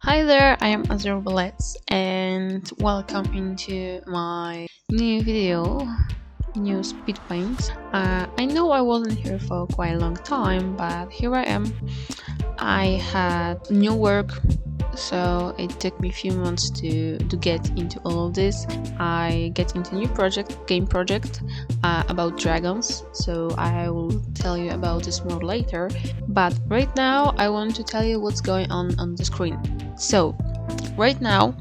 Hi there, I am Azure Bullets and welcome into my new video, new speedpaint. I know I wasn't here for quite a long time, but here I am. I had new work, so it took me a few months to get into all of this. I get into a new game project about dragons, so I will tell you about this more later. But right now I want to tell you what's going on the screen. So right now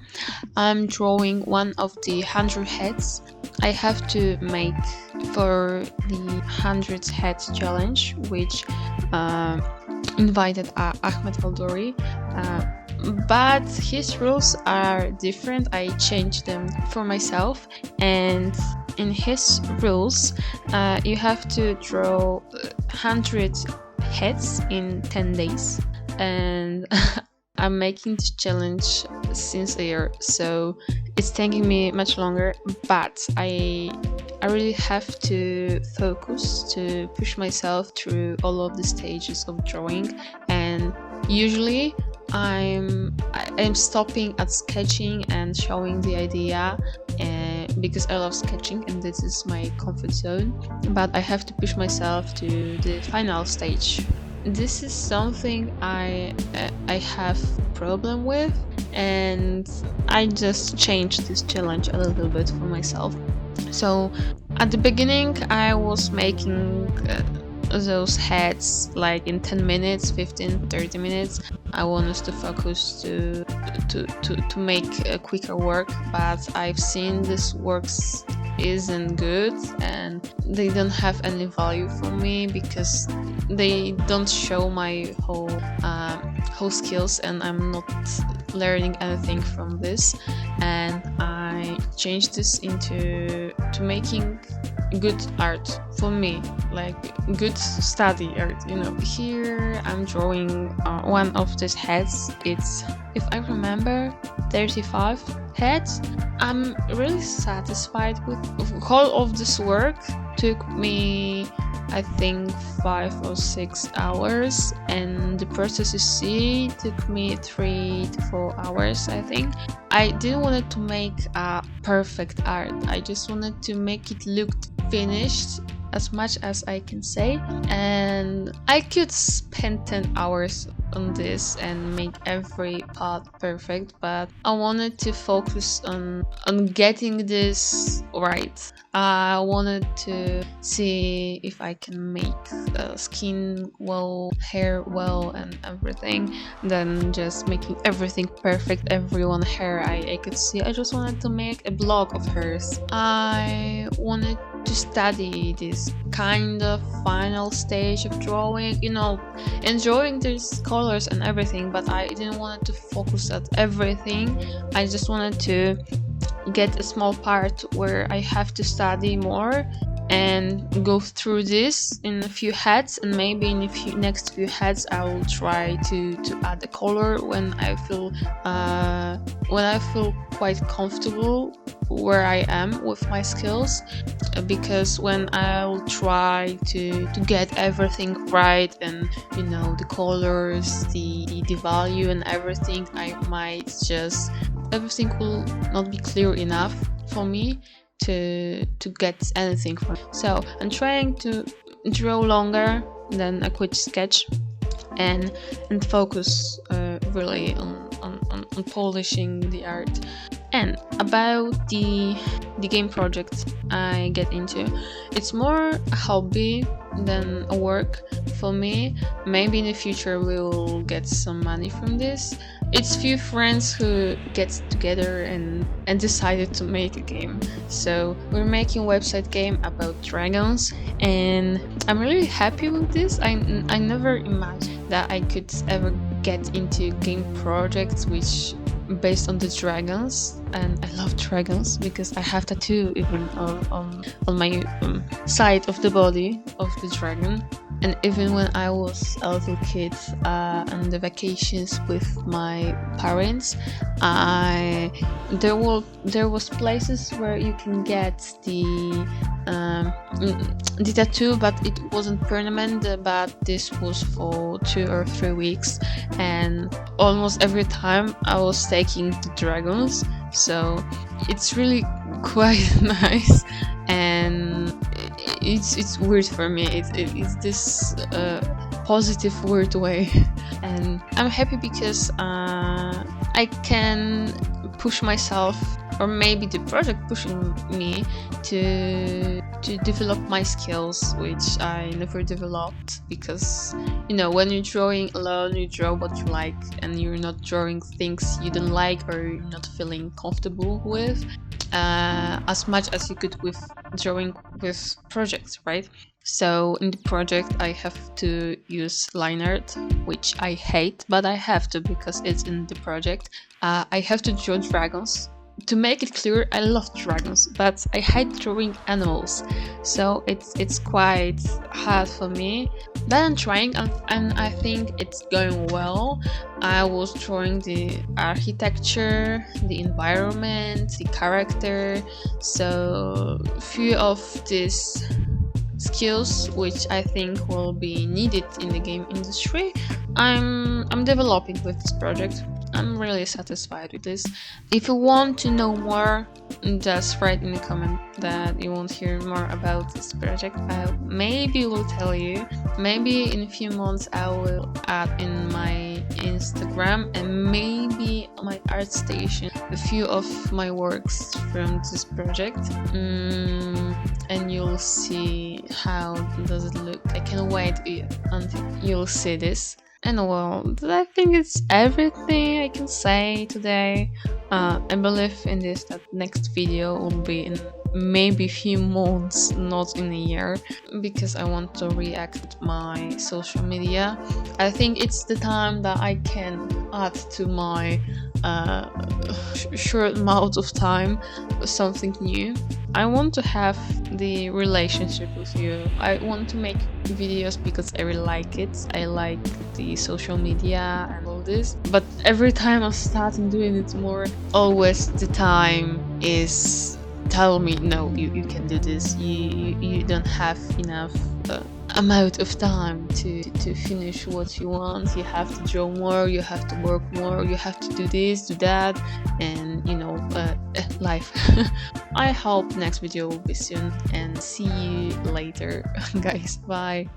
I'm drawing one of the 100 heads I have to make for the 100 heads challenge, which invited Ahmed Aldori, but his rules are different. I changed them for myself, and in his rules you have to draw 100 heads in 10 days, and I'm making this challenge since a year, so it's taking me much longer, but I really have to focus to push myself through all of the stages of drawing. And usually I'm stopping at sketching and showing the idea, because I love sketching and this is my comfort zone, but I have to push myself to the final stage. This is something I have problem with, and I just changed this challenge a little bit for myself. So at the beginning I was making those heads like in 10 minutes, 15-30 minutes. I want us to focus to make a quicker work, but I've seen this works isn't good and they don't have any value for me because they don't show my whole skills, and I'm not learning anything from this. And I changed this into making good art for me, like good study art, you know. Here I'm drawing one of these heads. It's, if I remember, 35 heads. I'm really satisfied with all of this work. Took me, I think, 5 or 6 hours, and the process you see took me 3 to 4 hours, I think. I didn't want it to make a perfect art. I just wanted to make it look finished as much as I can say, and I could spend 10 hours on this and make every part perfect, but I wanted to focus on getting this right. I wanted to see if I can make skin well, hair well, and everything, than just making everything perfect, everyone hair I could see. I just wanted to make a blog of hers. I wanted to study this kind of final stage of drawing, you know, enjoying these colors and everything, but I didn't want to focus at everything. I just wanted to get a small part where I have to study more and go through this in a few heads, and maybe in a next few heads I will try to add a color when I feel quite comfortable where I am with my skills, because when I'll try to get everything right, and you know, the colors, the value and everything, I might just, everything will not be clear enough for me to get anything from it. So I'm trying to draw longer than a quick sketch and focus really on polishing the art. And about the game project I get into, it's more a hobby than a work for me. Maybe in the future we will get some money from this. It's few friends who get together and decided to make a game. So we're making a website game about dragons, and I'm really happy with this. I never imagined that I could ever get into game projects which based on the dragons, and I love dragons because I have tattoo even on my side of the body of the dragon. And even when I was a little kid on the vacations with my parents, there was places where you can get the the tattoo, but it wasn't permanent. But this was for 2 or 3 weeks, and almost every time I was taking the dragons, so it's really quite nice, and it's weird for me. It's this positive weird way, and I'm happy because I can push myself, or maybe the project pushing me to develop my skills, which I never developed, because when you're drawing alone, you draw what you like, and you're not drawing things you don't like or you're not feeling comfortable with as much as you could with drawing with projects, right? So in the project I have to use line art, which I hate, but I have to because it's in the project. I have to draw dragons. To make it clear, I love dragons, but I hate drawing animals, so it's quite hard for me. But I'm trying, and I think it's going well. I was drawing the architecture, the environment, the character, so few of these skills which I think will be needed in the game industry, I'm developing with this project. I'm really satisfied with this. If you want to know more, just write in the comment that you want to hear more about this project. I maybe will tell you. Maybe in a few months I will add in my Instagram and maybe on my art station a few of my works from this project. And you'll see how does it look. I can't wait until you'll see this. And well, I think it's everything I can say today. I believe in this that next video will be in maybe a few months, not in a year, because I want to react to my social media. I think it's the time that I can add to my short amount of time something new. I want to have the relationship with you. I want to make videos because I really like it. I like the social media and all this. But every time I start doing it more, always the time is tell me, no, you can do this. You don't have enough amount of time to finish what you want. You have to draw more, you have to work more, you have to do this, do that, and life. I hope next video will be soon, and see you later guys. Bye.